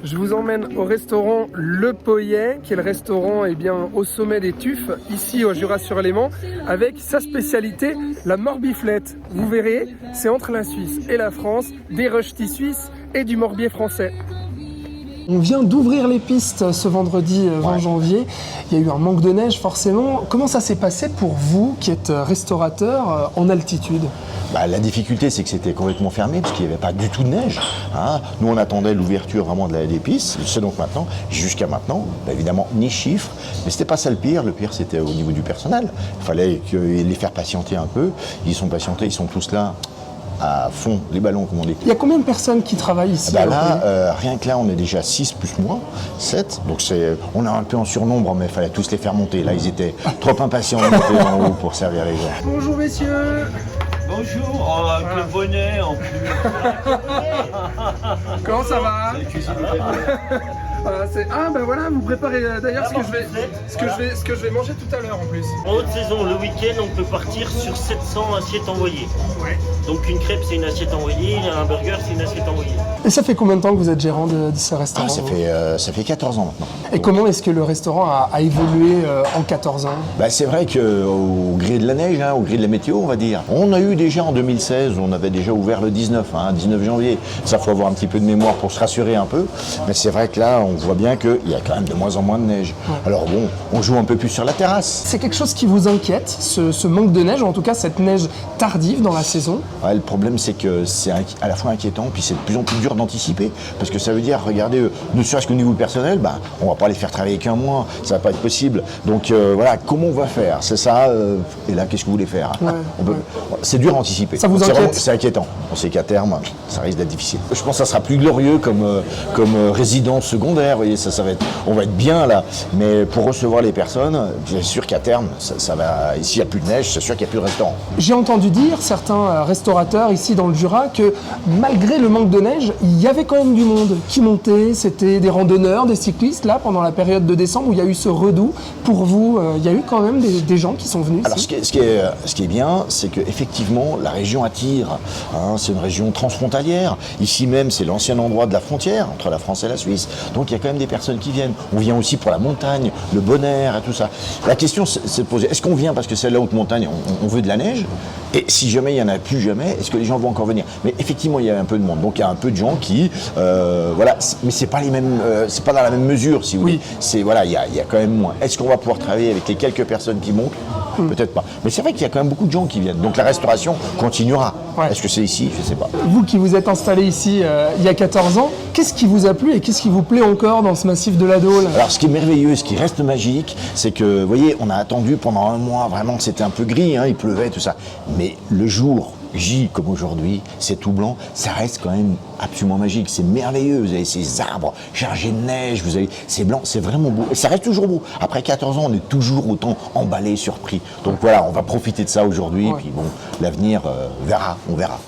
Je vous emmène au restaurant Le Poyet, qui est le restaurant au sommet des Tuffes, ici au Jura-sur-Léman, avec sa spécialité, la morbiflette. Vous verrez, c'est entre la Suisse et la France, des röstis suisses et du morbier français. On vient d'ouvrir les pistes ce vendredi 20 janvier. Il y a eu un manque de neige forcément. Comment ça s'est passé pour vous qui êtes restaurateur en altitude ? La difficulté, c'est que c'était complètement fermé parce qu'il n'y avait pas du tout de neige. Nous, on attendait l'ouverture vraiment des pistes. C'est donc maintenant, jusqu'à maintenant, évidemment, ni chiffres. Mais c'était pas ça le pire. Le pire, c'était au niveau du personnel. Il fallait les faire patienter un peu. Ils sont patientés, ils sont tous là. À fond, les ballons, comme on dit. Il y a combien de personnes qui travaillent ici ? Rien que là, on est déjà 6 plus moi, 7. Donc on est un peu en surnombre, mais il fallait tous les faire monter. Là, ils étaient trop impatients de monter en haut pour servir les gens. Bonjour, messieurs. Bonjour, avec le bonnet en plus. Comment ça va ? Voilà, vous préparez d'ailleurs ce que je vais manger tout à l'heure en plus. En haute saison, le week-end, on peut partir sur 700 assiettes envoyées. Ouais. Donc une crêpe, c'est une assiette envoyée, un burger, c'est une assiette envoyée. Et ça fait combien de temps que vous êtes gérant de ce restaurant ? Ça fait 14 ans maintenant. Et comment est-ce que le restaurant a évolué en 14 ans ? C'est vrai qu'au gré de la neige, au gré de la météo, on va dire. On a eu déjà en 2016, on avait déjà ouvert le 19 janvier. Ça, faut avoir un petit peu de mémoire pour se rassurer un peu. Mais c'est vrai que là, on voit bien qu'il y a quand même de moins en moins de neige. Ouais. Alors bon, on joue un peu plus sur la terrasse. C'est quelque chose qui vous inquiète, ce manque de neige, ou en tout cas cette neige tardive dans la saison ? Ouais, le problème, c'est que c'est à la fois inquiétant, puis c'est de plus en plus dur d'anticiper. Parce que ça veut dire, regardez, ne serait-ce qu'au niveau personnel, on va pas les faire travailler qu'un mois, ça va pas être possible. Donc voilà, comment on va faire ? C'est ça, et là, qu'est-ce que vous voulez faire ? C'est dur à anticiper. Ça vous inquiète ? C'est inquiétant. On sait qu'à terme, ça risque d'être difficile. Je pense que ça sera plus glorieux comme résidence secondaire, vous voyez, on va être bien là. Mais pour recevoir les personnes, bien sûr qu'à terme, ça va. Ici, il n'y a plus de neige, c'est sûr qu'il n'y a plus de restaurant. J'ai entendu dire, certains restaurateurs ici dans le Jura, que malgré le manque de neige, il y avait quand même du monde qui montait. C'était des randonneurs, des cyclistes, là, pendant la période de décembre où il y a eu ce redout. Pour vous, il y a eu quand même des gens qui sont venus ici. Alors, ce qui est bien, c'est qu'effectivement, la région attire. C'est une région transfrontalière. Ici même, c'est l'ancien endroit de la frontière entre la France et la Suisse. Donc, il y a quand même des personnes qui viennent. On vient aussi pour la montagne, le bon air et tout ça. La question, c'est de poser, est-ce qu'on vient parce que c'est la haute montagne, on veut de la neige ? Et si jamais il n'y en a plus jamais, est-ce que les gens vont encore venir ? Mais effectivement, il y a un peu de monde. Donc, il y a un peu de gens qui, mais c'est pas les mêmes, c'est pas dans la même mesure, si vous voulez. Il y a quand même moins. Est-ce qu'on va pouvoir travailler avec les quelques personnes qui montent ? Peut-être pas. Mais c'est vrai qu'il y a quand même beaucoup de gens qui viennent. Donc la restauration continuera. Ouais. Est-ce que c'est ici ? Je ne sais pas. Vous qui vous êtes installé ici il y a 14 ans, qu'est-ce qui vous a plu et qu'est-ce qui vous plaît encore dans ce massif de la Dôle ? Alors ce qui est merveilleux, ce qui reste magique, c'est que, vous voyez, on a attendu pendant un mois, vraiment, c'était un peu gris, il pleuvait, tout ça. Mais le jour J comme aujourd'hui, c'est tout blanc, ça reste quand même absolument magique, c'est merveilleux, vous avez ces arbres chargés de neige, c'est blanc, c'est vraiment beau, et ça reste toujours beau. Après 14 ans, on est toujours autant emballé, surpris. Donc voilà, on va profiter de ça aujourd'hui, et puis bon, l'avenir on verra.